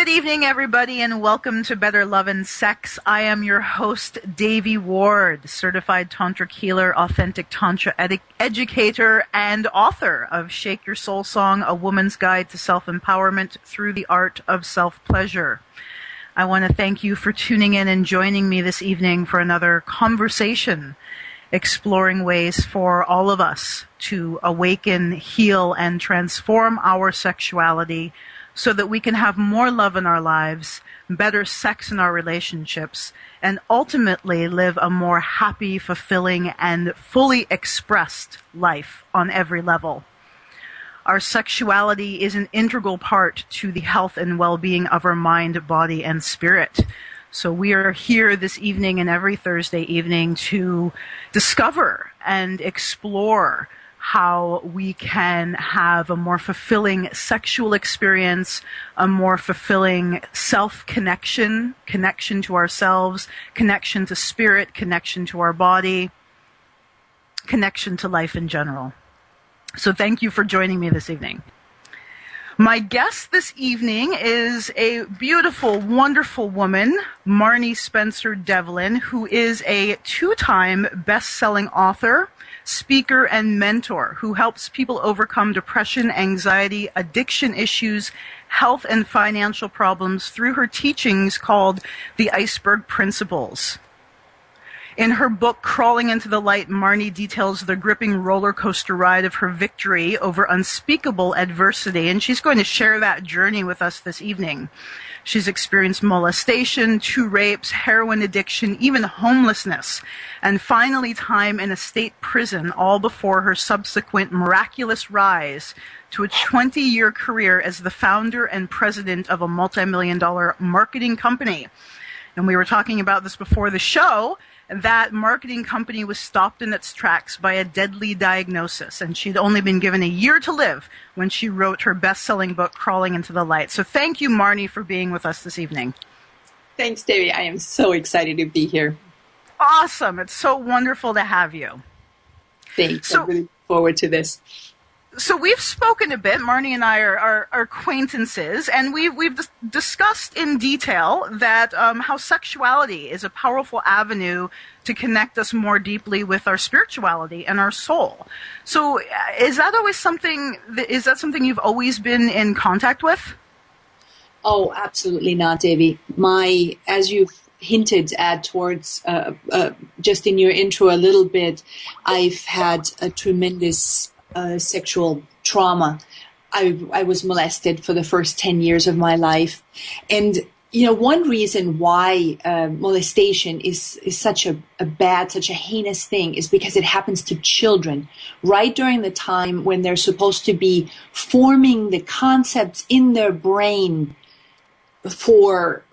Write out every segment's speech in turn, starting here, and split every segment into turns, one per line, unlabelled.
Good evening, everybody, and welcome to Better Love and Sex. I am your host, Devi Ward, certified tantric healer, authentic tantra educator, and author of Shake Your Soul Song, A Woman's Guide to Self-Empowerment Through the Art of Self-Pleasure. I want to thank you for tuning in and joining me this evening for another conversation, exploring ways for all of us to awaken, heal, and transform our sexuality so that we can have more love in our lives, better sex in our relationships, and ultimately live a more happy, fulfilling, and fully expressed life on every level. Our sexuality is an integral part to the health and well-being of our mind, body, and spirit. So we are here this evening and every Thursday evening to discover and explore how we can have a more fulfilling sexual experience, a more fulfilling self-connection, connection to ourselves, connection to spirit, connection to our body, connection to life in general. So thank you for joining me this evening. My guest this evening is a beautiful, wonderful woman, Marni Spencer Devlin, who is a two-time best-selling author, speaker, and mentor who helps people overcome depression, anxiety, addiction issues, health, and financial problems through her teachings called the Iceberg Principles. In her book, Crawling into the Light, Marni details the gripping roller coaster ride of her victory over unspeakable adversity, and she's going to share that journey with us this evening. She's experienced molestation, 2 rapes, heroin addiction, even homelessness, and finally time in a state prison, all before her subsequent miraculous rise to a 20-year career as the founder and president of a multimillion-dollar marketing company. And we were talking about this before the show. That marketing company was stopped in its tracks by a deadly diagnosis, and she'd only been given a year to live when she wrote her best-selling book, Crawling into the Light. So thank you, Marni, for being with us this evening.
Thanks, Devi. I am so excited to be here.
Awesome. It's so wonderful to have you.
Thanks. I'm really looking forward to this.
So we've spoken a bit, Marni and I are acquaintances, and we've discussed in detail that how sexuality is a powerful avenue to connect us more deeply with our spirituality and our soul. So is that something you've always been in contact with?
Oh, absolutely not, Devi. As you've hinted at towards just in your intro a little bit, I've had a tremendous sexual trauma. I was molested for the first 10 years of my life. And, one reason why molestation is such a bad, such a heinous thing is because it happens to children right during the time when they're supposed to be forming the concepts in their brain for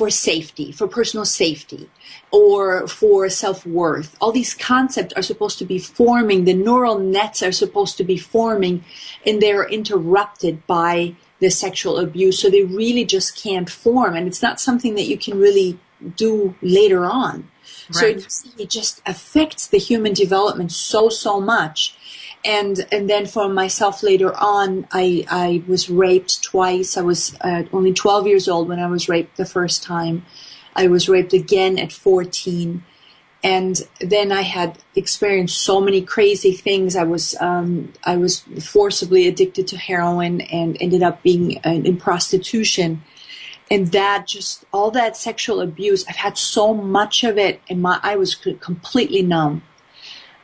safety, for personal safety, or for self-worth. All these concepts are supposed to be forming, the neural nets are supposed to be forming, and they're interrupted by the sexual abuse, so they really just can't form, and it's not something that you can really do later on. Right. So it just affects the human development so much. And then for myself later on, I was raped twice. I was only 12 years old when I was raped the first time. I was raped again at 14. And then I had experienced so many crazy things. I was forcibly addicted to heroin and ended up being in prostitution. And that all that sexual abuse, I've had so much of it, and I was completely numb.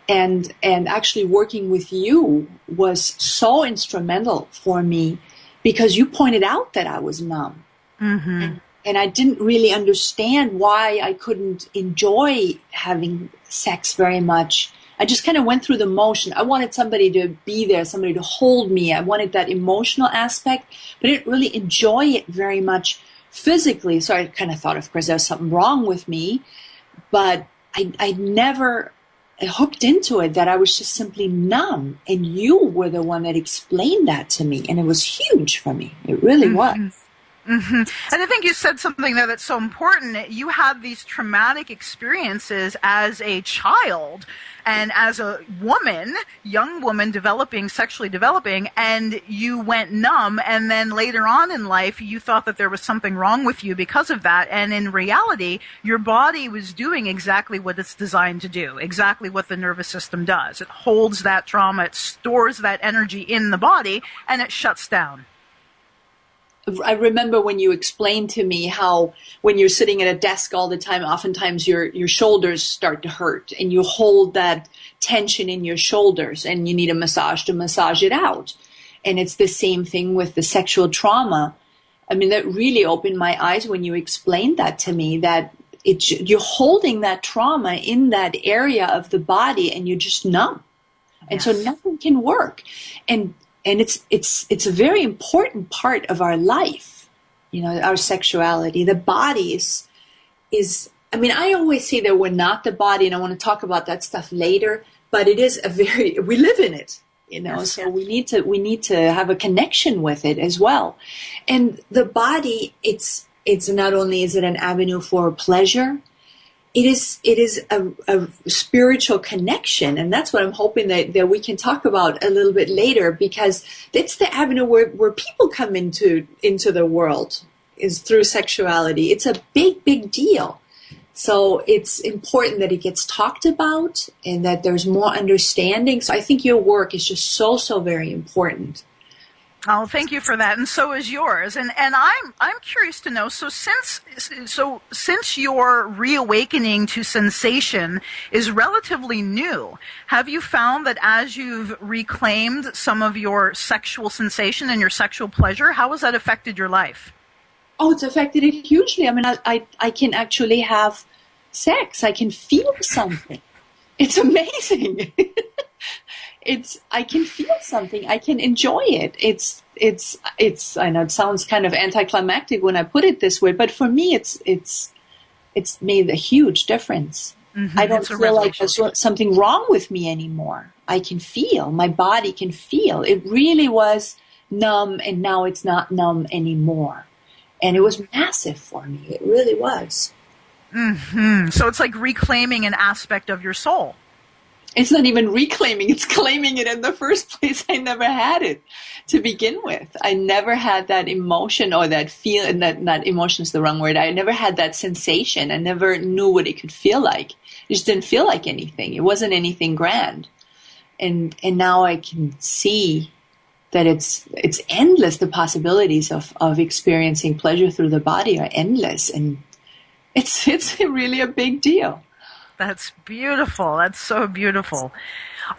And actually working with you was so instrumental for me because you pointed out that I was numb. Mm-hmm. And I didn't really understand why I couldn't enjoy having sex very much. I just kind of went through the motion. I wanted somebody to be there, somebody to hold me. I wanted that emotional aspect, but I didn't really enjoy it very much physically. So I kind of thought, of course, there was something wrong with me, but I never hooked into it, that I was just simply numb. And you were the one that explained that to me. And it was huge for me. It really was.
And I think you said something there that's so important. You had these traumatic experiences as a child and as a woman, young woman developing, sexually developing, and you went numb. And then later on in life, you thought that there was something wrong with you because of that. And in reality, your body was doing exactly what it's designed to do, exactly what the nervous system does. It holds that trauma, it stores that energy in the body, and it shuts down.
I remember when you explained to me how when you're sitting at a desk all the time, oftentimes your shoulders start to hurt and you hold that tension in your shoulders and you need a massage to massage it out. And it's the same thing with the sexual trauma. I mean, that really opened my eyes when you explained that to me, that you're holding that trauma in that area of the body and you're just numb. And so nothing can work. And it's a very important part of our life, you know, our sexuality. The body is I mean, I always say that we're not the body, and I want to talk about that stuff later, but it is we live in it, you know,
yes,
so we need to have a connection with it as well. And the body, it's not only is it an avenue for pleasure, it is a spiritual connection, and that's what I'm hoping that we can talk about a little bit later, because it's the avenue where people come into the world, is through sexuality. It's a big deal. So it's important that it gets talked about and that there's more understanding. So I think your work is just so very important.
Oh, thank you for that, and so is yours. And I'm curious to know. So since your reawakening to sensation is relatively new, have you found that as you've reclaimed some of your sexual sensation and your sexual pleasure, how has that affected your life?
Oh, it's affected it hugely. I mean, I can actually have sex. I can feel something. It's amazing. I can feel something. I can enjoy it. It's, I know it sounds kind of anticlimactic when I put it this way, but for me, it's made a huge difference. Mm-hmm. I don't feel like there's something wrong with me anymore. I can feel, my body can feel. It really was numb, and now it's not numb anymore. And it was massive for me. It really was.
Mm-hmm. So it's like reclaiming an aspect of your soul.
It's not even reclaiming, it's claiming it in the first place. I never had it to begin with. I never had that emotion or that feel, and that emotion is the wrong word. I never had that sensation. I never knew what it could feel like. It just didn't feel like anything. It wasn't anything grand. And now I can see that it's endless. The possibilities of experiencing pleasure through the body are endless. And it's really a big deal.
That's beautiful. That's so beautiful.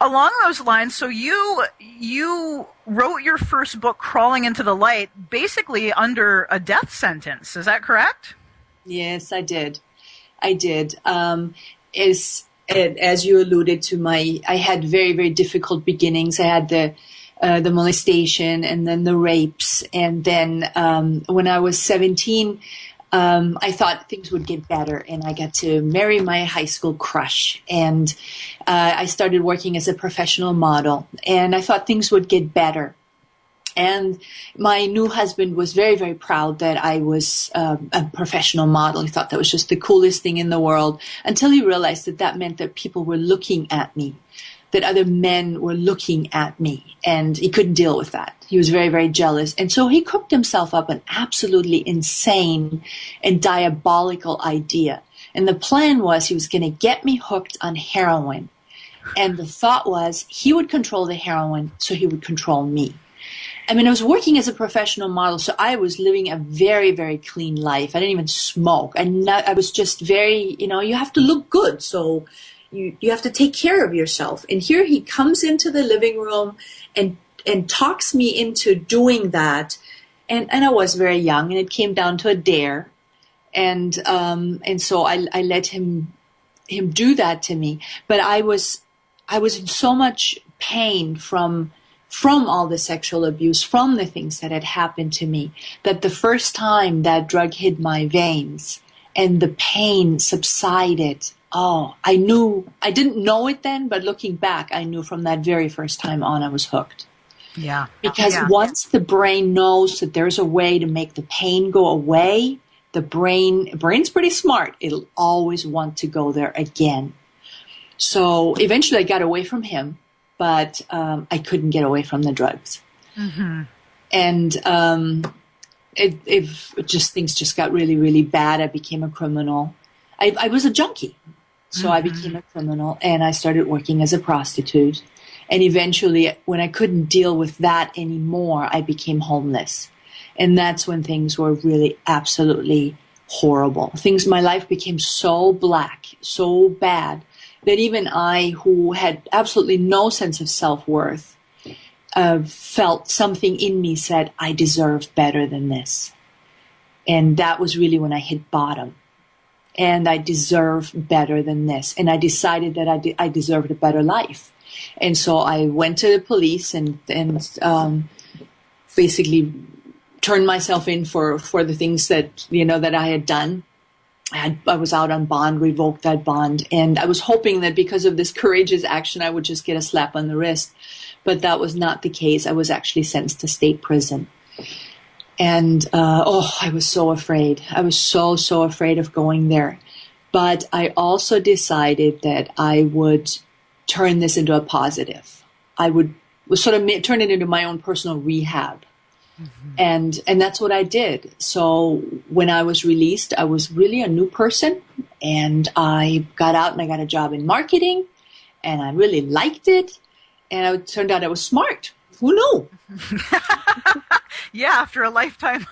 Along those lines, so you wrote your first book, Crawling into the Light, basically under a death sentence. Is that correct?
Yes, I did. As you alluded to, I had very, very difficult beginnings. I had the molestation and then the rapes. And then when I was 17, I thought things would get better, and I got to marry my high school crush, and I started working as a professional model, and I thought things would get better. And my new husband was very, very proud that I was a professional model. He thought that was just the coolest thing in the world, until he realized that meant that people were looking at me, that other men were looking at me, and he couldn't deal with that. He was very, very jealous. And so he cooked himself up an absolutely insane and diabolical idea. And the plan was he was going to get me hooked on heroin. And the thought was he would control the heroin so he would control me. I mean, I was working as a professional model, so I was living a very, very clean life. I didn't even smoke. I was just very, you have to look good, so you have to take care of yourself. And here he comes into the living room and talks me into doing that. And I was very young, and it came down to a dare. And so I let him do that to me. But I was in so much pain from all the sexual abuse, from the things that had happened to me, that the first time that drug hit my veins and the pain subsided, I knew. I didn't know it then, but looking back, I knew from that very first time on I was hooked.
Yeah.
Because
Yeah.
once the brain knows that there's a way to make the pain go away, the brain's pretty smart. It'll always want to go there again. So eventually I got away from him, but I couldn't get away from the drugs.
Mm-hmm.
And things just got really, really bad. I became a criminal. I was a junkie. So I became a criminal, and I started working as a prostitute. And eventually, when I couldn't deal with that anymore, I became homeless. And that's when things were really absolutely horrible. My life became so black, so bad, that even I, who had absolutely no sense of self-worth, felt something in me said, I deserve better than this. And that was really when I hit bottom. And I deserve better than this. And I decided that I deserved a better life. And so I went to the police and basically turned myself in for the things that, that I had done. I was out on bond, revoked that bond. And I was hoping that because of this courageous action, I would just get a slap on the wrist. But that was not the case. I was actually sentenced to state prison. And, I was so afraid. I was so afraid of going there. But I also decided that I would turn this into a positive. I would sort of turn it into my own personal rehab. Mm-hmm. And that's what I did. So when I was released, I was really a new person. And I got out and I got a job in marketing. And I really liked it. And it turned out I was smart. Who knew?
Yeah, after a lifetime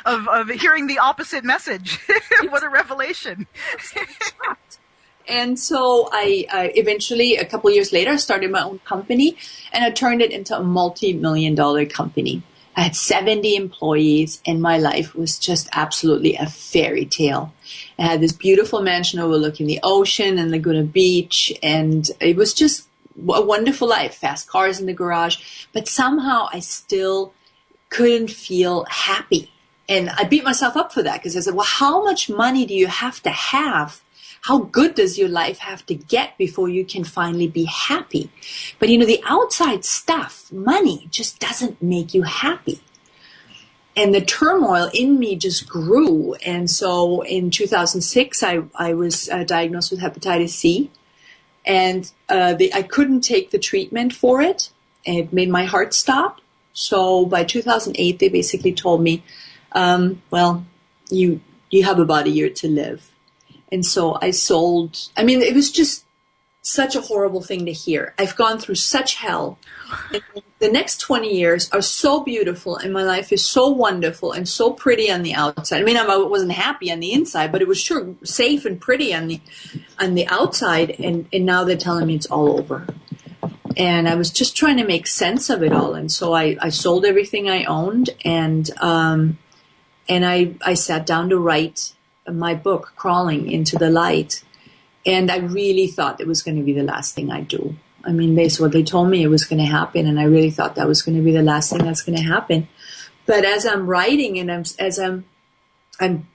of hearing the opposite message. What a revelation.
And so I eventually, a couple of years later, started my own company, and I turned it into a multi-million-dollar company. I had 70 employees, and my life was just absolutely a fairy tale. I had this beautiful mansion overlooking the ocean and Laguna Beach, and it was just a wonderful life, fast cars in the garage, but somehow I still couldn't feel happy. And I beat myself up for that because I said, well, how much money do you have to have? How good does your life have to get before you can finally be happy? But the outside stuff, money, just doesn't make you happy. And the turmoil in me just grew. And so in 2006, I was diagnosed with hepatitis C. And I couldn't take the treatment for it. And it made my heart stop. So by 2008, they basically told me, well, you have about a year to live. And so I sold. I mean, it was just such a horrible thing to hear. I've gone through such hell. And the next 20 years are so beautiful, and my life is so wonderful and so pretty on the outside. I mean, I wasn't happy on the inside, but it was sure safe and pretty on the outside. And now they're telling me it's all over. And I was just trying to make sense of it all. And so I sold everything I owned, and I sat down to write my book, Crawling Into the Light. And I really thought it was going to be the last thing I do. I mean, based on what they told me it was going to happen, and I really thought that was going to be the last thing that's going to happen. But as I'm writing and as I'm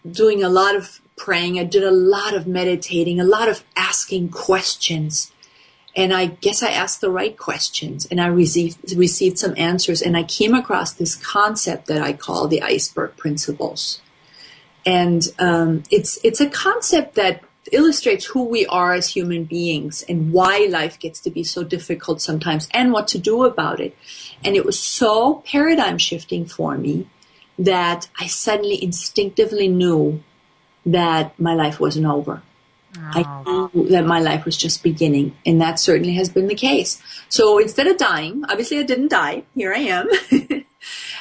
doing a lot of praying, I did a lot of meditating, a lot of asking questions. And I guess I asked the right questions, and I received some answers. And I came across this concept that I call the Iceberg principles. And it's a concept that illustrates who we are as human beings and why life gets to be so difficult sometimes and what to do about it. And it was so paradigm shifting for me that I suddenly instinctively knew that my life wasn't over. I knew that my life was just beginning, and that certainly has been the case. So instead of dying, obviously I didn't die. Here I am.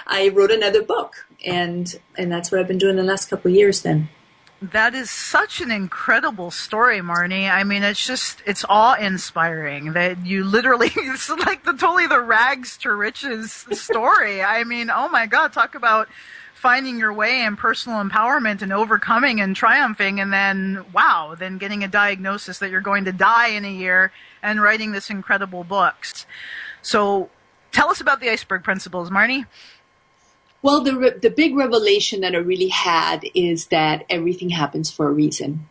I wrote another book, and that's what I've been doing the last couple of years then.
That is such an incredible story, Marni. I mean, it's awe-inspiring that you literally, it's like the rags to riches story. I mean, oh my God, talk about finding your way and personal empowerment and overcoming and triumphing, and then, wow, then getting a diagnosis that you're going to die in a year and writing this incredible book. So tell us about the Iceberg principles, Marni.
Well, the big revelation that I really had is that everything happens for a reason.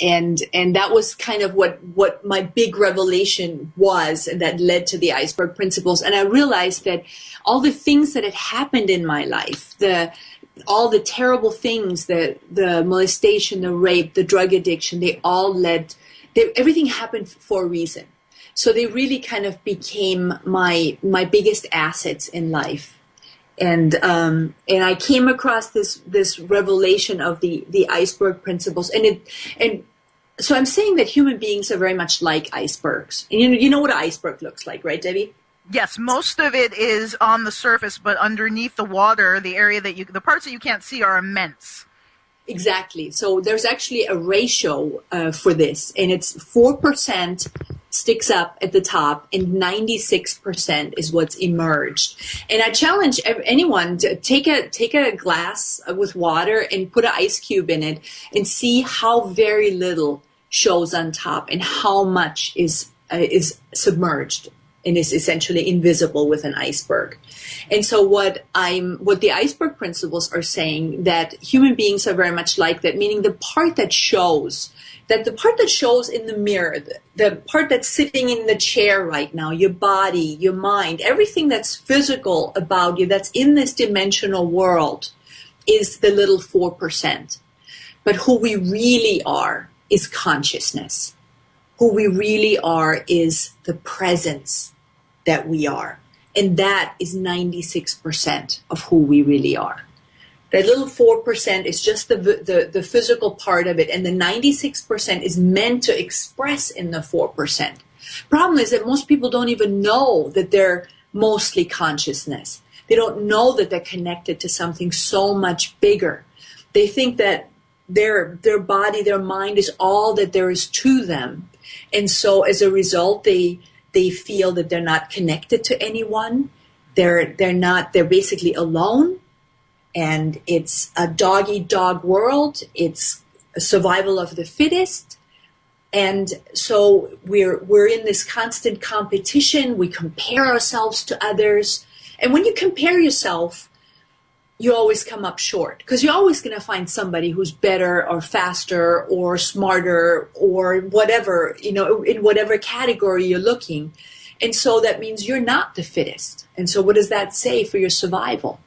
And that was kind of what my big revelation was, and that led to the iceberg principles. And I realized that all the things that had happened in my life, all the terrible things, the molestation, the rape, the drug addiction, everything happened for a reason. So they really kind of became my biggest assets in life. And I came across this revelation of the iceberg principles, and so I'm saying that human beings are very much like icebergs. And you know what an iceberg looks like, right, Debbie?
Yes, most of it is on the surface, but underneath the water, the parts that you can't see are immense.
Exactly. So there's actually a ratio for this, and it's 4% sticks up at the top, and 96% is what's emerged. And I challenge anyone to take a glass with water and put an ice cube in it, and see how very little shows on top, and how much is submerged and is essentially invisible with an iceberg. And so what the iceberg principles are saying, that human beings are very much like that, meaning the part that shows in the mirror, the part that's sitting in the chair right now, your body, your mind, everything that's physical about you, that's in this dimensional world, is the little 4%. But who we really are is consciousness. Who we really are is the presence that we are. And that is 96% of who we really are. That little 4% is just the physical part of it, and the 96% is meant to express in the 4%. Problem is that most people don't even know that they're mostly consciousness. They don't know that they're connected to something so much bigger. They think that their body, their mind is all that there is to them. And so as a result, they feel that they're not connected to anyone. They're basically alone. And it's a dog-eat-dog world. It's a survival of the fittest. And so we're in this constant competition. We compare ourselves to others. And when you compare yourself, you always come up short, because you're always going to find somebody who's better or faster or smarter or whatever, in whatever category you're looking. And so that means you're not the fittest. And so what does that say for your survival?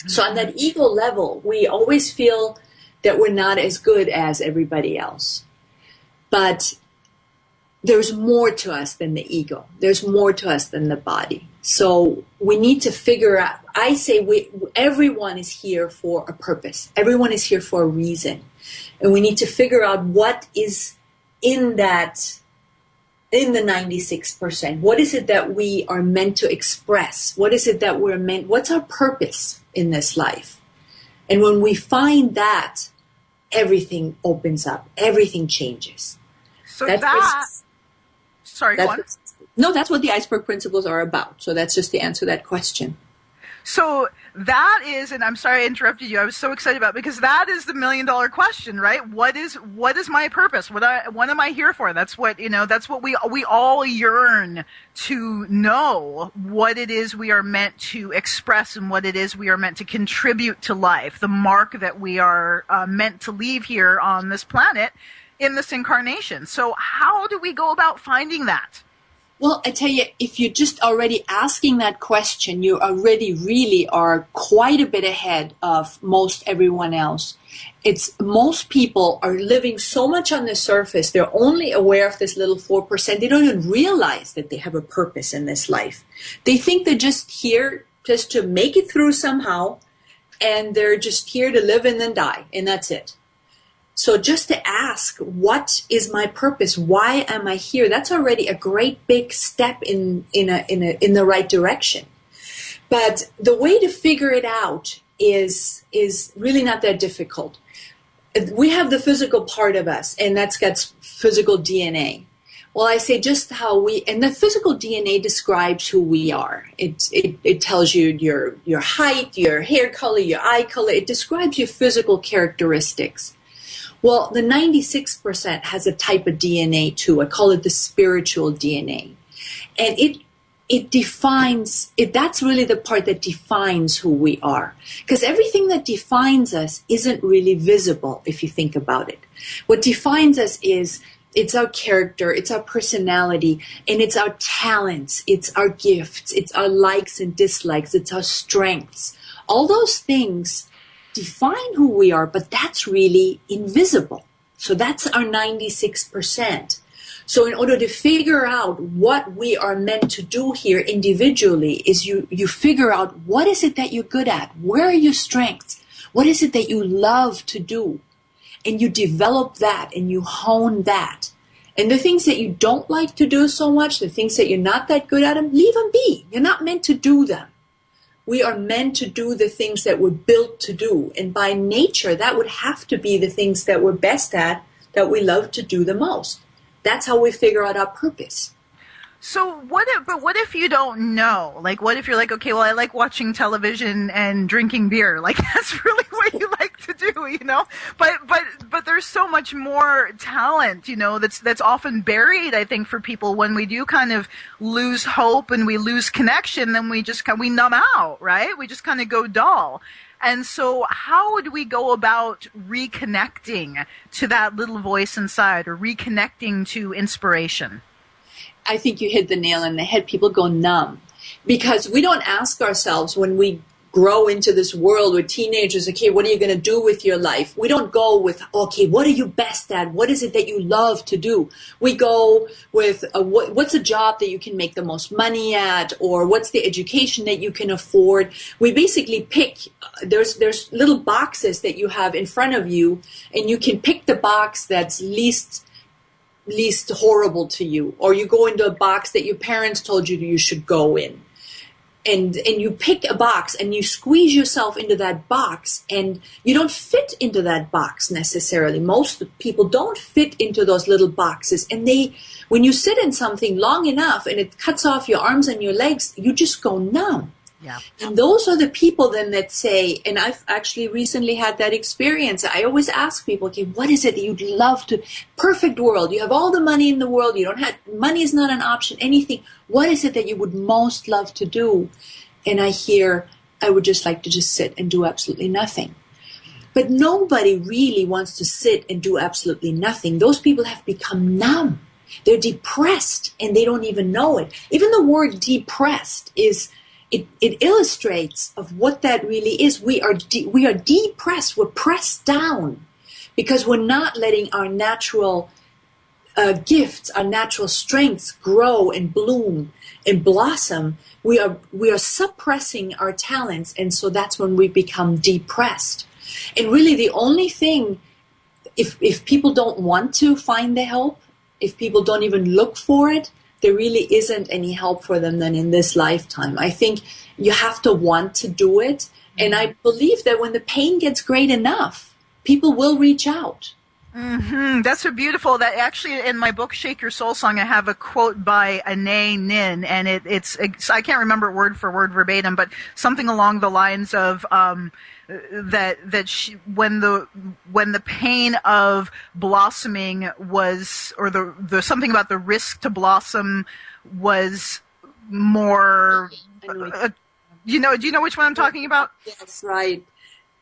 So on that ego level, we always feel that we're not as good as everybody else. But there's more to us than the ego. There's more to us than the body. So we need to figure out, I say everyone is here for a purpose. Everyone is here for a reason. And we need to figure out what is in the 96%. What is it that we are meant to express? What is it that what's our purpose in this life? And when we find that, everything opens up. Everything changes.
So sorry, go on.
No, that's what the iceberg principles are about. So that's just to answer that question.
So that is, and I'm sorry I interrupted you. I was so excited about it, because that is the $1 million question, right? What is my purpose? What am I here for? That's what we all yearn to know, what it is we are meant to express and what it is we are meant to contribute to life, the mark that we are meant to leave here on this planet in this incarnation. So how do we go about finding that?
Well, I tell you, if you're just already asking that question, you already really are quite a bit ahead of most everyone else. Most people are living so much on the surface. They're only aware of this little 4%. They don't even realize that they have a purpose in this life. They think they're just here just to make it through somehow, and they're just here to live and then die, and that's it. So just to ask, what is my purpose? Why am I here? That's already a great big step in the right direction. But the way to figure it out is really not that difficult. We have the physical part of us, and that's got physical DNA. Well, I say just how and the physical DNA describes who we are. It tells you your height, your hair color, your eye color. It describes your physical characteristics. Well, the 96% has a type of DNA too. I call it the spiritual DNA. And that's really the part that defines who we are. Because everything that defines us isn't really visible if you think about it. What defines us it's our character, it's our personality, and it's our talents, it's our gifts, it's our likes and dislikes, it's our strengths. All those things define who we are, but that's really invisible. So that's our 96%. So in order to figure out what we are meant to do here individually is you figure out what is it that you're good at? Where are your strengths? What is it that you love to do? And you develop that and you hone that. And the things that you don't like to do so much, the things that you're not that good at them, leave them be. You're not meant to do them. We are meant to do the things that we're built to do. And by nature, that would have to be the things that we're best at, that we love to do the most. That's how we figure out our purpose.
So what if you don't know? Like, what if you're like, okay, well, I like watching television and drinking beer. Like, that's really what you like to do, you know? But there's so much more talent, you know, that's often buried, I think, for people when we do kind of lose hope and we lose connection, then we numb out, right? We just kind of go dull. And so how would we go about reconnecting to that little voice inside, or reconnecting to inspiration?
I think you hit the nail on the head. People go numb because we don't ask ourselves when we grow into this world with teenagers, okay, what are you going to do with your life? We don't go with, okay, what are you best at? What is it that you love to do? We go with what's a job that you can make the most money at, or what's the education that you can afford? We basically pick, there's little boxes that you have in front of you, and you can pick the box that's least horrible to you, or you go into a box that your parents told you should go in. And you pick a box and you squeeze yourself into that box, and you don't fit into that box necessarily. Most people don't fit into those little boxes, and when you sit in something long enough and it cuts off your arms and your legs, you just go numb.
Yeah.
And those are the people then that say, and I've actually recently had that experience. I always ask people, okay, what is it that you'd love to, perfect world, you have all the money in the world, money is not an option, anything. What is it that you would most love to do? And I hear, I would just like to just sit and do absolutely nothing. But nobody really wants to sit and do absolutely nothing. Those people have become numb. They're depressed and they don't even know it. Even the word depressed it illustrates of what that really is. We are depressed. We're pressed down because we're not letting our natural gifts, our natural strengths grow and bloom and blossom. We are suppressing our talents, and so that's when we become depressed. And really, the only thing, if people don't want to find the help, if people don't even look for it, there really isn't any help for them then in this lifetime. I think you have to want to do it. And I believe that when the pain gets great enough, people will reach out.
Mm-hmm. That's so beautiful. That actually, in my book, Shake Your Soul Song, I have a quote by Marni In, and it's I can't remember word for word verbatim, but something along the lines of that she, when the pain of blossoming was, or the something about the risk to blossom was more. Do you know which one I'm talking about?
Yes, right.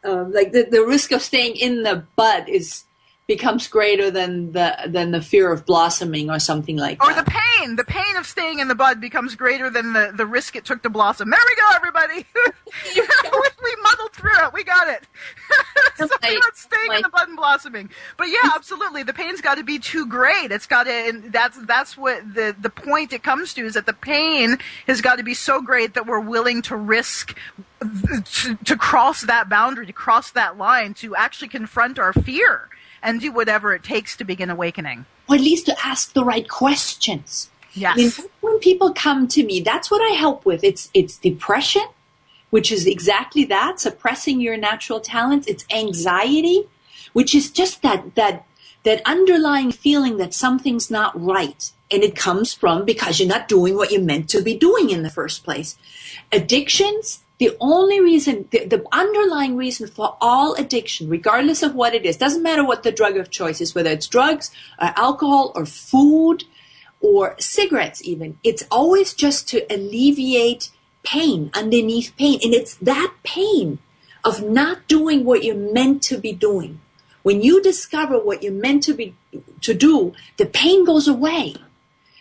Like the risk of staying in the bud becomes greater than the fear of blossoming, or something like that.
Or the pain of staying in the bud becomes greater than the risk it took to blossom. There we go, everybody. We muddled through it. We got it. Something about staying in the bud and blossoming. But yeah, absolutely. The pain's got to be too great. It's got to, and that's what the point it comes to, is that the pain has got to be so great that we're willing to risk to cross that boundary, to cross that line, to actually confront our fear and do whatever it takes to begin awakening.
Or at least to ask the right questions.
Yes.
I mean, when people come to me, that's what I help with. It's depression, which is exactly that, suppressing your natural talents. It's anxiety, which is just that underlying feeling that something's not right. And it comes from because you're not doing what you're meant to be doing in the first place. Addictions. The only reason, the underlying reason for all addiction, regardless of what it is, doesn't matter what the drug of choice is, whether it's drugs or alcohol or food or cigarettes even. It's always just to alleviate pain, underneath pain. And it's that pain of not doing what you're meant to be doing. When you discover what you're meant to do, the pain goes away.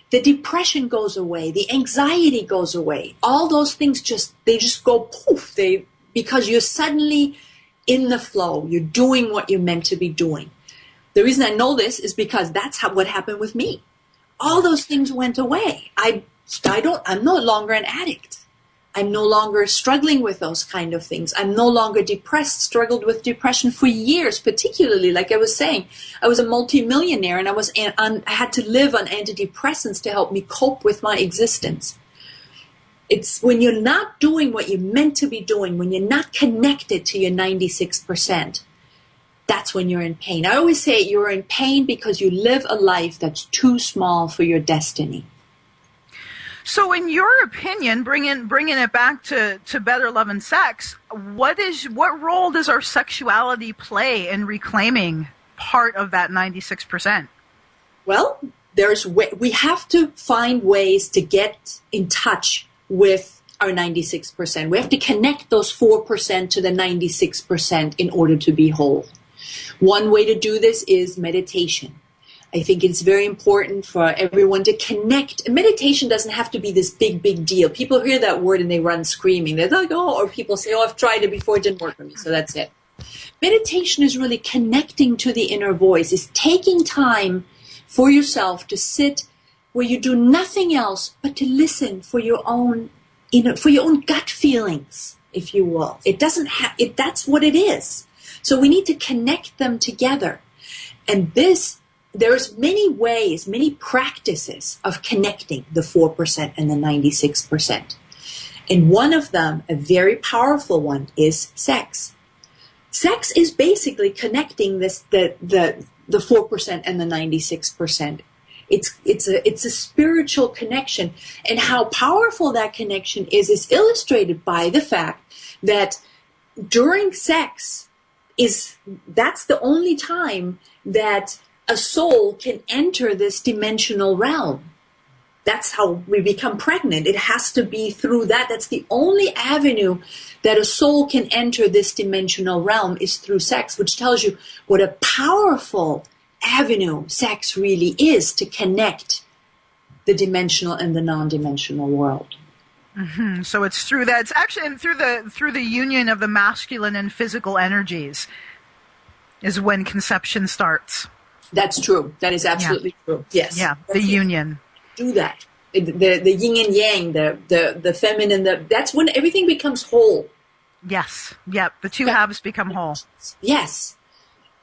The depression goes away. The anxiety goes away. All those things just go poof. Because you're suddenly in the flow. You're doing what you're meant to be doing. The reason I know this is because that's what happened with me. All those things went away. I'm no longer an addict. I'm no longer struggling with those kind of things. I'm no longer depressed, struggled with depression for years, particularly, like I was saying, I was a multimillionaire and I had to live on antidepressants to help me cope with my existence. It's when you're not doing what you're meant to be doing, when you're not connected to your 96%, that's when you're in pain. I always say you're in pain because you live a life that's too small for your destiny.
So in your opinion, bringing it back to better love and sex, what role does our sexuality play in reclaiming part of that 96%?
Well, we have to find ways to get in touch with our 96%. We have to connect those 4% to the 96% in order to be whole. One way to do this is meditation. I think it's very important for everyone to connect. Meditation doesn't have to be this big, big deal. People hear that word and they run screaming. They're like, or people say, I've tried it before, it didn't work for me, so that's it. Meditation is really connecting to the inner voice. It's taking time for yourself to sit where you do nothing else but to listen for your own gut feelings, if you will. That's what it is. So we need to connect them together. And there's many ways, many practices of connecting the 4% and the 96%. And one of them, a very powerful one, is sex. Sex is basically connecting the 4% and the 96%. It's a spiritual connection. And how powerful that connection is illustrated by the fact that during sex that's the only time that a soul can enter this dimensional realm. That's how we become pregnant. It has to be through that. That's the only avenue that a soul can enter this dimensional realm is through sex, which tells you what a powerful avenue sex really is to connect the dimensional and the non-dimensional world.
Mm-hmm. So it's through that. It's actually through the union of the masculine and physical energies is when conception starts.
That's true. That is absolutely true. Yes.
Yeah. The union.
Do that. The yin and yang, the feminine. That's when everything becomes whole.
Yes. Yep. The two halves become whole.
Yes.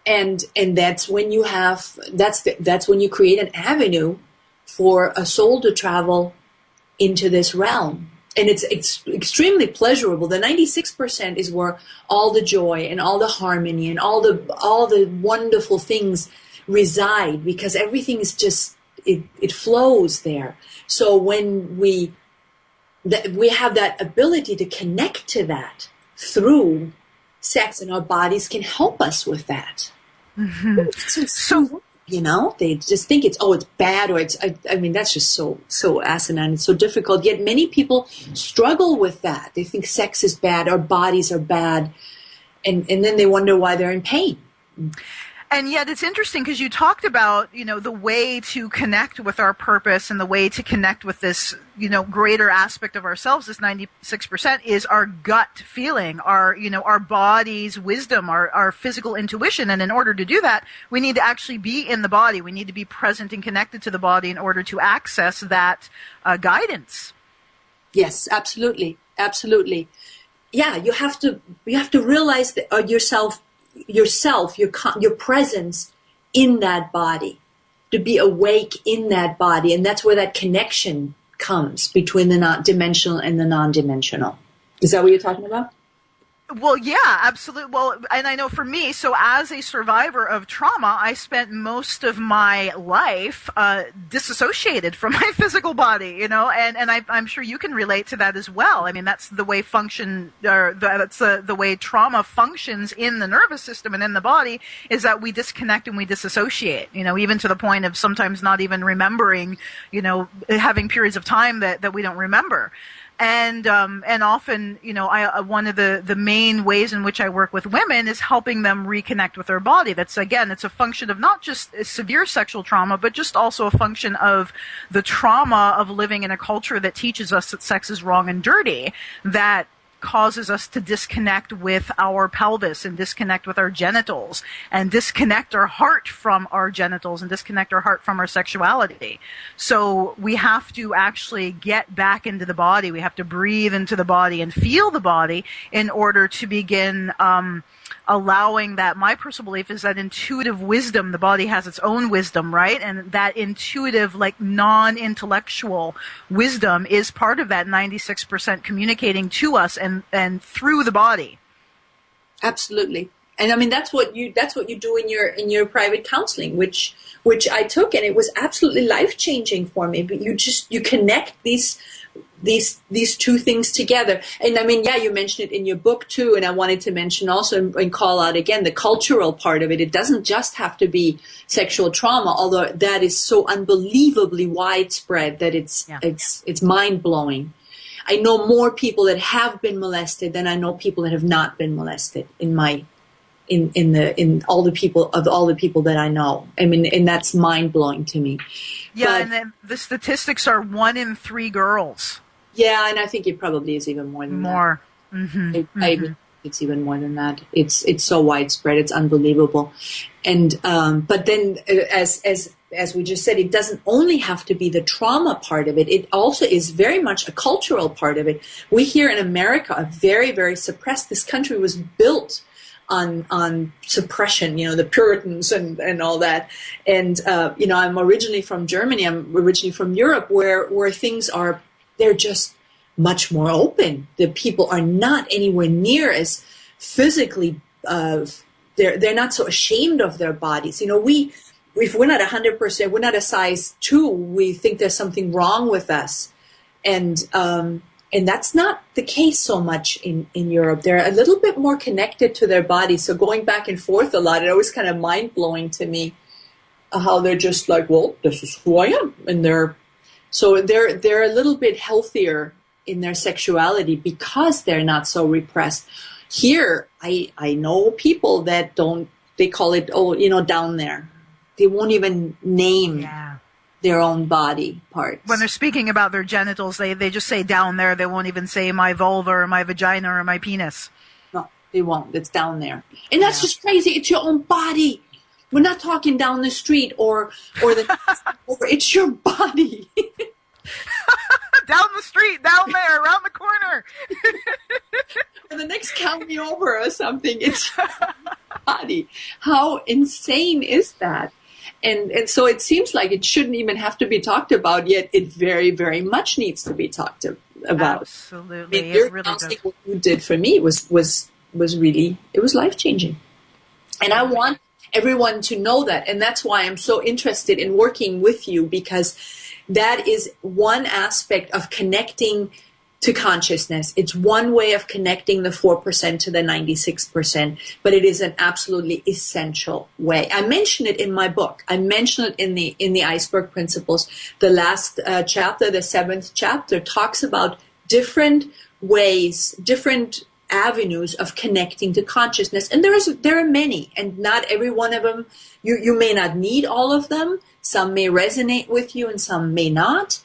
And that's when you have that's when you create an avenue for a soul to travel into this realm. And it's extremely pleasurable. The 96% is where all the joy and all the harmony and all the wonderful things reside, because everything is just it flows there. So when we have that ability to connect to that through sex, and our bodies can help us with that.
Mm-hmm.
So they just think it's bad, or that's just so asinine. It's so difficult. Yet many people struggle with that. They think sex is bad, our bodies are bad, and then they wonder why they're in pain.
And yet it's interesting because you talked about, the way to connect with our purpose and the way to connect with this, greater aspect of ourselves, this 96%, is our gut feeling, our body's wisdom, our physical intuition. And in order to do that, we need to actually be in the body. We need to be present and connected to the body in order to access that guidance.
Yes, absolutely. Absolutely. Yeah, you have to realize that yourself, your presence in that body, to be awake in that body. And that's where that connection comes between the dimensional and the non-dimensional. Is that what you're talking about?
Well, yeah, absolutely. Well, and I know for me, so as a survivor of trauma, I spent most of my life disassociated from my physical body, and I'm sure you can relate to that as well. I mean, that's the way that's the way trauma functions in the nervous system and in the body, is that we disconnect and we disassociate, even to the point of sometimes not even remembering, having periods of time that we don't remember. And often, one of the main ways in which I work with women is helping them reconnect with their body. That's, again, it's a function of not just severe sexual trauma, but just also a function of the trauma of living in a culture that teaches us that sex is wrong and dirty, that causes us to disconnect with our pelvis and disconnect with our genitals and disconnect our heart from our genitals and disconnect our heart from our sexuality. So we have to actually get back into the body. We have to breathe into the body and feel the body in order to begin allowing that. My personal belief is that intuitive wisdom, the body has its own wisdom, right? And that intuitive, like non-intellectual wisdom is part of that 96% communicating to us and through the body.
Absolutely. And I mean, that's what you do in your private counseling, which I took, and it was absolutely life-changing for me. But you connect these two things together. And I mean, yeah, you mentioned it in your book too, and I wanted to mention also and call out again the cultural part of it. It doesn't just have to be sexual trauma, although that is so unbelievably widespread that it's mind-blowing. I know more people that have been molested than I know people that have not been molested in all the people that I know. I mean, and that's mind-blowing to me.
Yeah, but, and then the statistics are 1 in 3 girls.
Yeah, and I think it probably is even more than that. Mm-hmm. It's even more than that. It's so widespread. It's unbelievable. And but then, as we just said, it doesn't only have to be the trauma part of it. It also is very much a cultural part of it. We here in America are very, very suppressed. This country was built on suppression, the Puritans and all that. And I'm originally from Germany. I'm originally from Europe, where things they're just much more open. The people are not anywhere near as physically, they're not so ashamed of their bodies. If we're not 100%, we're not a size 2, we think there's something wrong with us. And that's not the case so much in Europe. They're a little bit more connected to their bodies. So going back and forth a lot, it always kind of mind-blowing to me how they're just like, well, this is who I am. And they're a little bit healthier in their sexuality because they're not so repressed. Here, I know people that they call it, down there. They won't even name their own body parts.
When they're speaking about their genitals, they just say down there. They won't even say my vulva or my vagina or my penis.
No, they won't. It's down there. And that's just crazy. It's your own body. We're not talking down the street or it's your body.
Down the street, down there, around the corner.
And the next county over or something. It's your body. How insane is that? And so it seems like it shouldn't even have to be talked about, yet it very, very much needs to be talked about.
Absolutely.
I mean, your counseling, what you did for me was really, it was life-changing. And I want everyone to know that. And that's why I'm so interested in working with you, because that is one aspect of connecting to consciousness. It's one way of connecting the 4% to the 96%, but it is an absolutely essential way. I mention it in my book. I mention it in the Iceberg Principles. The last chapter, the 7th chapter, talks about different ways, different avenues of connecting to consciousness. And there are many, and not every one of them, you may not need all of them. Some may resonate with you and some may not.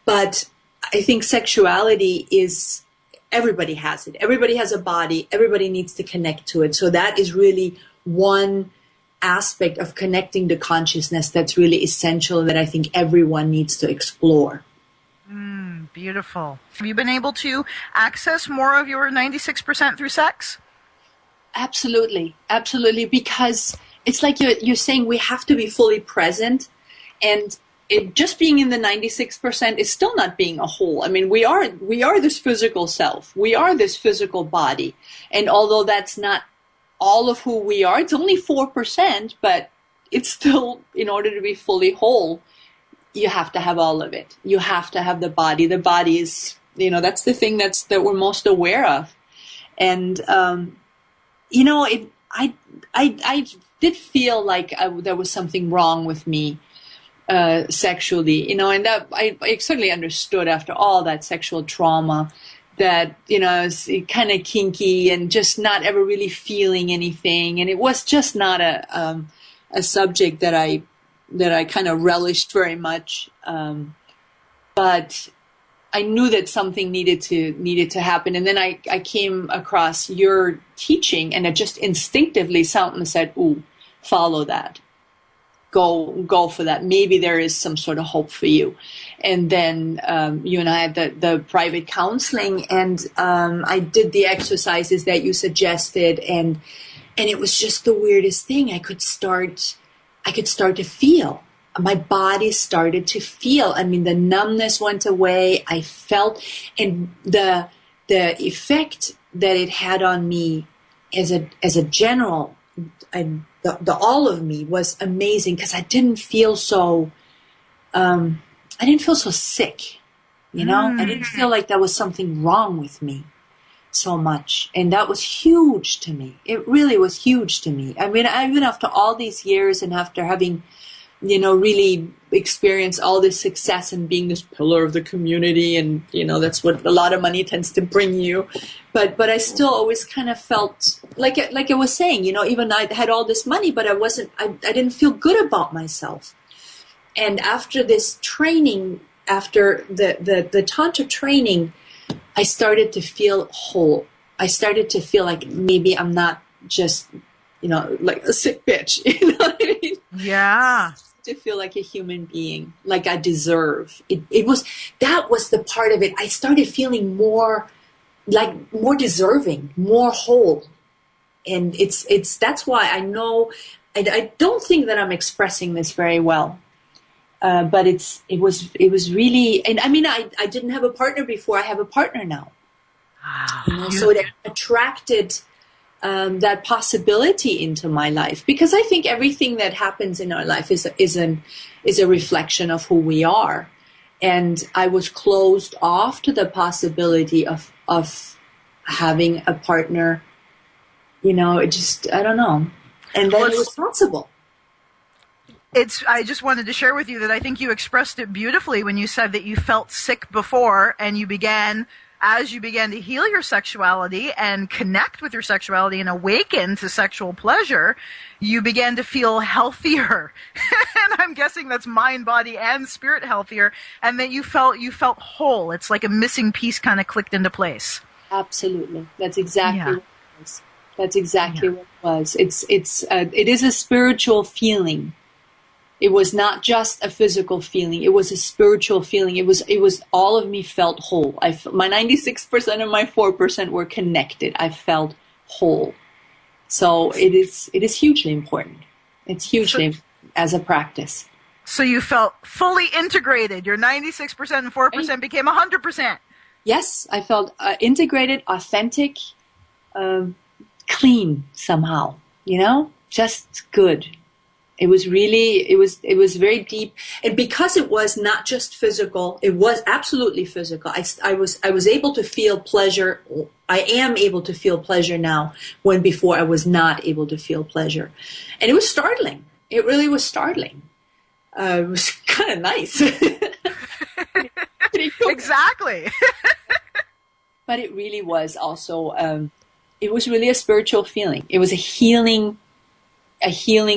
But I think sexuality is, everybody has it. Everybody has a body. Everybody needs to connect to it. So that is really one aspect of connecting to consciousness that's really essential, that I think everyone needs to explore.
Beautiful. Have you been able to access more of your 96% through sex?
Absolutely. Absolutely. Because it's like you're saying, we have to be fully present. And just being in the 96% is still not being a whole. I mean, we are this physical self. We are this physical body. And although that's not all of who we are, it's only 4%, but it's still, in order to be fully whole, you have to have all of it. You have to have the body. The body is, that's the thing that we're most aware of. And, I did feel like there was something wrong with me sexually, and that I certainly understood after all that sexual trauma that, it's kind of kinky and just not ever really feeling anything. And it was just not a subject that I kind of relished very much. But I knew that something needed to happen. And then I came across your teaching, and it just instinctively something said, ooh, follow that. Go for that. Maybe there is some sort of hope for you. And then you and I had the private counseling, and I did the exercises that you suggested, and it was just the weirdest thing. I could start to feel. My body started to feel. I mean, the numbness went away. I felt, and the effect that it had on me as a general, the all of me was amazing, because I didn't feel so sick, I didn't feel like there was something wrong with me so much. And that was huge to me. It really was huge to me. I mean, even after all these years, and after having, really experienced all this success and being this pillar of the community, and, that's what a lot of money tends to bring you. But I still always kind of felt like I was saying, even I had all this money, but I didn't feel good about myself. And after this training, after the Tantra training, I started to feel whole. I started to feel like maybe I'm not just, like a sick bitch. You know what I mean?
Yeah.
To feel like a human being, like I deserve. That was the part of it. I started feeling more deserving, more whole. And that's why I know, I don't think that I'm expressing this very well. But it was really, and I mean, I didn't have a partner before. I have a partner now. So it attracted that possibility into my life, because I think everything that happens in our life is a reflection of who we are. And I was closed off to the possibility of having a partner. It just, I don't know. And then it was possible.
I just wanted to share with you that I think you expressed it beautifully when you said that you felt sick before, and as you began to heal your sexuality and connect with your sexuality and awaken to sexual pleasure, you began to feel healthier. And I'm guessing that's mind, body, and spirit healthier, and that you felt whole. It's like a missing piece kind of clicked into place.
Absolutely. That's exactly what it was. That's exactly what it was. It is a spiritual feeling. It was not just a physical feeling. It was a spiritual feeling. It was all of me felt whole. My 96% and my 4% were connected. I felt whole. So it is hugely important. It's hugely as a practice.
So you felt fully integrated. Your 96% and 4% became 100%.
Yes, I felt integrated, authentic, clean somehow, just good. It was really, it was very deep. And because it was not just physical, it was absolutely physical. I was able to feel pleasure. I am able to feel pleasure now, when before I was not able to feel pleasure. And it was startling. It really was startling. It was kind of nice.
Exactly.
But it really was also, it was really a spiritual feeling. It was a healing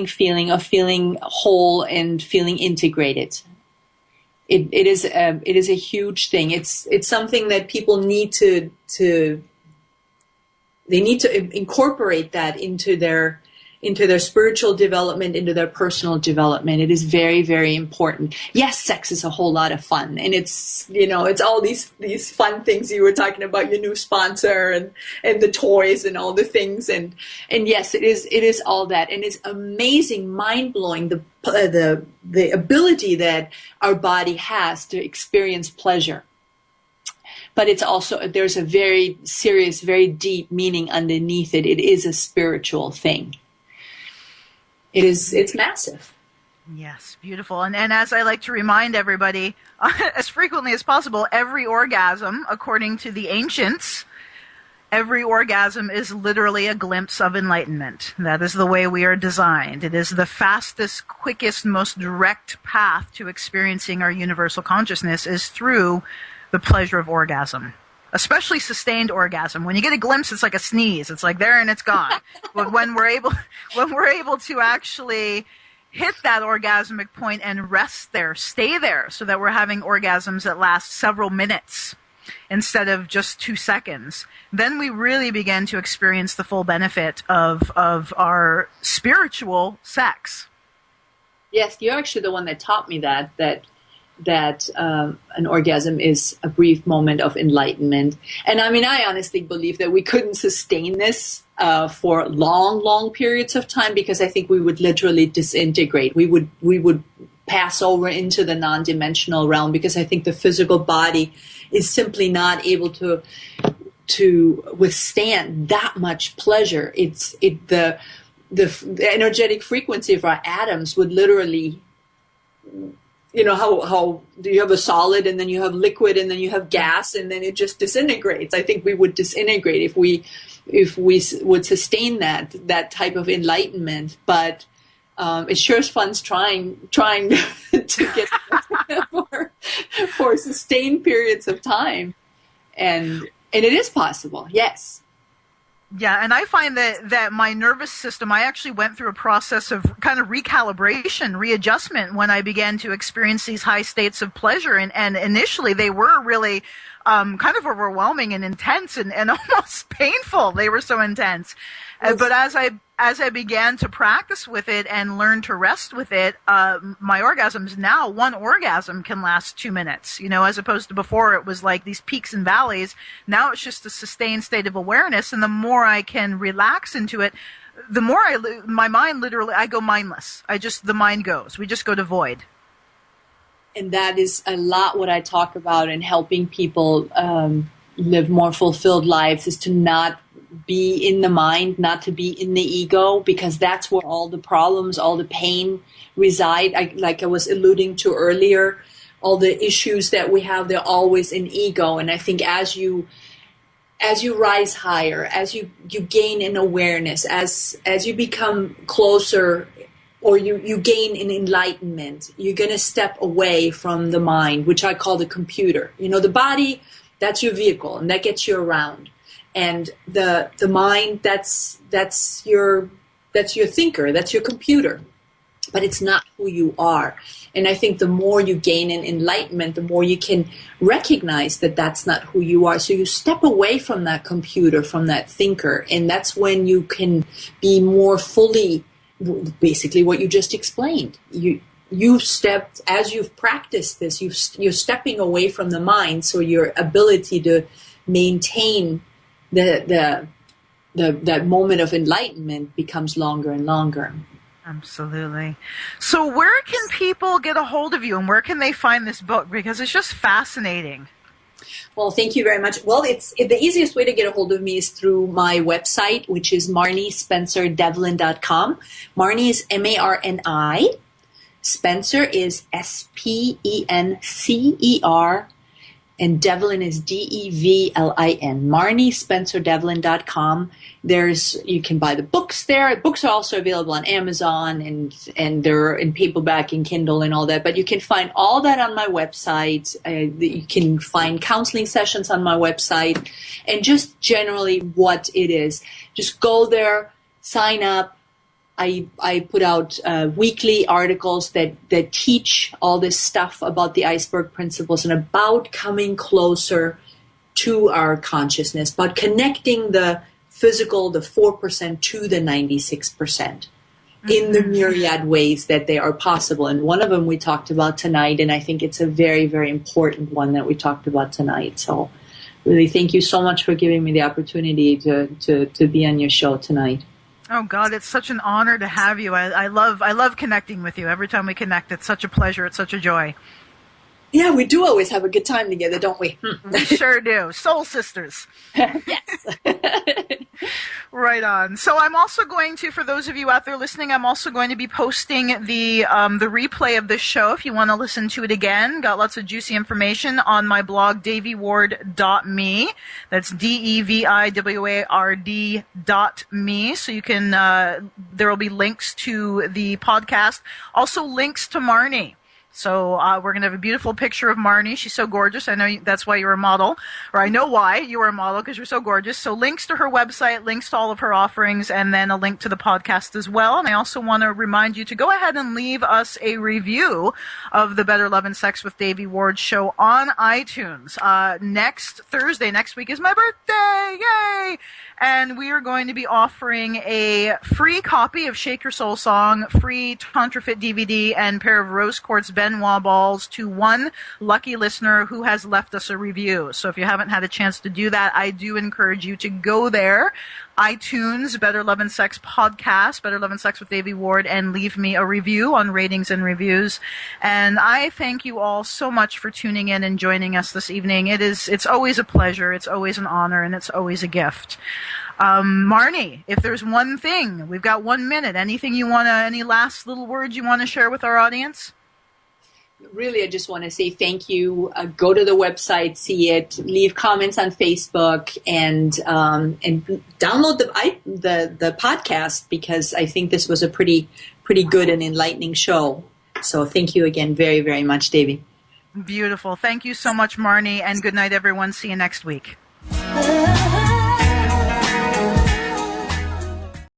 feeling of feeling whole and feeling integrated. It is a huge thing. It's something that people need to incorporate that into their into their spiritual development, into their personal development. It is very, very important. Yes, sex is a whole lot of fun. And it's, it's all these fun things you were talking about, your new sponsor and the toys and all the things. And yes, it is all that. And it's amazing, mind-blowing, the ability that our body has to experience pleasure. But it's also, there's a very serious, very deep meaning underneath it. It is a spiritual thing. It's massive.
Yes, beautiful. And as I like to remind everybody, as frequently as possible, every orgasm, according to the ancients, every orgasm is literally a glimpse of enlightenment. That is the way we are designed. It is the fastest, quickest, most direct path to experiencing our universal consciousness is through the pleasure of orgasm. Especially sustained orgasm. When you get a glimpse, it's like a sneeze. It's like there and it's gone. But when we're able to actually hit that orgasmic point and rest there, stay there, so that we're having orgasms that last several minutes instead of just 2 seconds, then we really begin to experience the full benefit of our spiritual sex.
Yes, you're actually the one that taught me that an orgasm is a brief moment of enlightenment. And I mean, I honestly believe that we couldn't sustain this for long periods of time, because I think we would literally disintegrate. We would pass over into the non-dimensional realm, because I think the physical body is simply not able to withstand that much pleasure. The energetic frequency of our atoms would literally, how do you have a solid and then you have liquid and then you have gas and then it just disintegrates. I think we would disintegrate if we would sustain that type of enlightenment. But it sure is fun trying to get for sustained periods of time, and it is possible. Yes.
Yeah, and I find that my nervous system, I actually went through a process of kind of recalibration, readjustment when I began to experience these high states of pleasure. And initially they were really kind of overwhelming and intense and almost painful. They were so intense. But as I began to practice with it and learn to rest with it, my orgasms now, one orgasm can last 2 minutes, as opposed to before it was like these peaks and valleys. Now it's just a sustained state of awareness. And the more I can relax into it, the more my mind literally, I go mindless. The mind goes. We just go to void.
And that is a lot what I talk about in helping people live more fulfilled lives, is to not be in the mind, not to be in the ego, because that's where all the problems, all the pain reside. Like I was alluding to earlier, all the issues that we have, they're always in ego. And I think as you rise higher, as you gain in awareness, as you become closer, or you gain in enlightenment, you're going to step away from the mind, which I call the computer. The body, that's your vehicle, and that gets you around. And the mind, that's your thinker, that's your computer, but it's not who you are. And I think the more you gain in enlightenment, the more you can recognize that that's not who you are. So you step away from that computer, from that thinker, and that's when you can be more fully, basically what you just explained. You've stepped, as you've practiced this, you're stepping away from the mind, so your ability to maintain that moment of enlightenment becomes longer and longer.
Absolutely. So where can people get a hold of you, and where can they find this book? Because it's just fascinating.
Well, thank you very much. Well, the easiest way to get a hold of me is through my website, which is MarniSpencerDevlin.com. Marni is Marni. Spencer is Spencer, and Devlin is Devlin. MarniSpencerDevlin.com. You can buy the books there. Books are also available on Amazon, and they're in paperback and Kindle and all that. But you can find all that on my website. You can find counseling sessions on my website, and just generally what it is. Just go there, sign up. I put out weekly articles that teach all this stuff about the Iceberg principles and about coming closer to our consciousness, about connecting the physical, the 4% to the 96%. In the myriad ways that they are possible. And one of them we talked about tonight, and I think it's a very, very important one that we talked about tonight. So really thank you so much for giving me the opportunity to be on your show tonight.
Oh God, it's such an honor to have you. I love connecting with you. Every time we connect, it's such a pleasure. It's such a joy.
Yeah, we do always have a good time together, don't we?
We sure do. Soul sisters.
Yes.
Right on. So I'm also going to, for those of you out there listening, I'm also going to be posting the replay of this show if you want to listen to it again. Got lots of juicy information on my blog, deviward.me. That's DEVIWARD.me. So you can, there will be links to the podcast. Also links to Marni. So we're going to have a beautiful picture of Marni. She's so gorgeous. I know that's why you're a model, or I know why you were a model, because you're so gorgeous. So links to her website, links to all of her offerings, and then a link to the podcast as well. And I also want to remind you to go ahead and leave us a review of the Better Love and Sex with Devi Ward show on iTunes. Next Thursday, next week, is my birthday. Yay! And we are going to be offering a free copy of Shake Your Soul Song, free Tantra Fit DVD, and pair of rose quartz Benoit balls to one lucky listener who has left us a review. So if you haven't had a chance to do that, I do encourage you to go there, iTunes, Better Love and Sex podcast, Better Love and Sex with Devi Ward, and leave me a review on ratings and reviews. And I thank you all so much for tuning in and joining us this evening. It's always a pleasure, it's always an honor, and it's always a gift. Marni, if there's one thing, we've got 1 minute, any last little words you want to share with our audience?
Really, I just want to say thank you. Go to the website, see it, leave comments on Facebook, and download the podcast, because I think this was a pretty good and enlightening show. So thank you again very, very much, Devi.
Beautiful. Thank you so much, Marni, and good night, everyone. See you next week.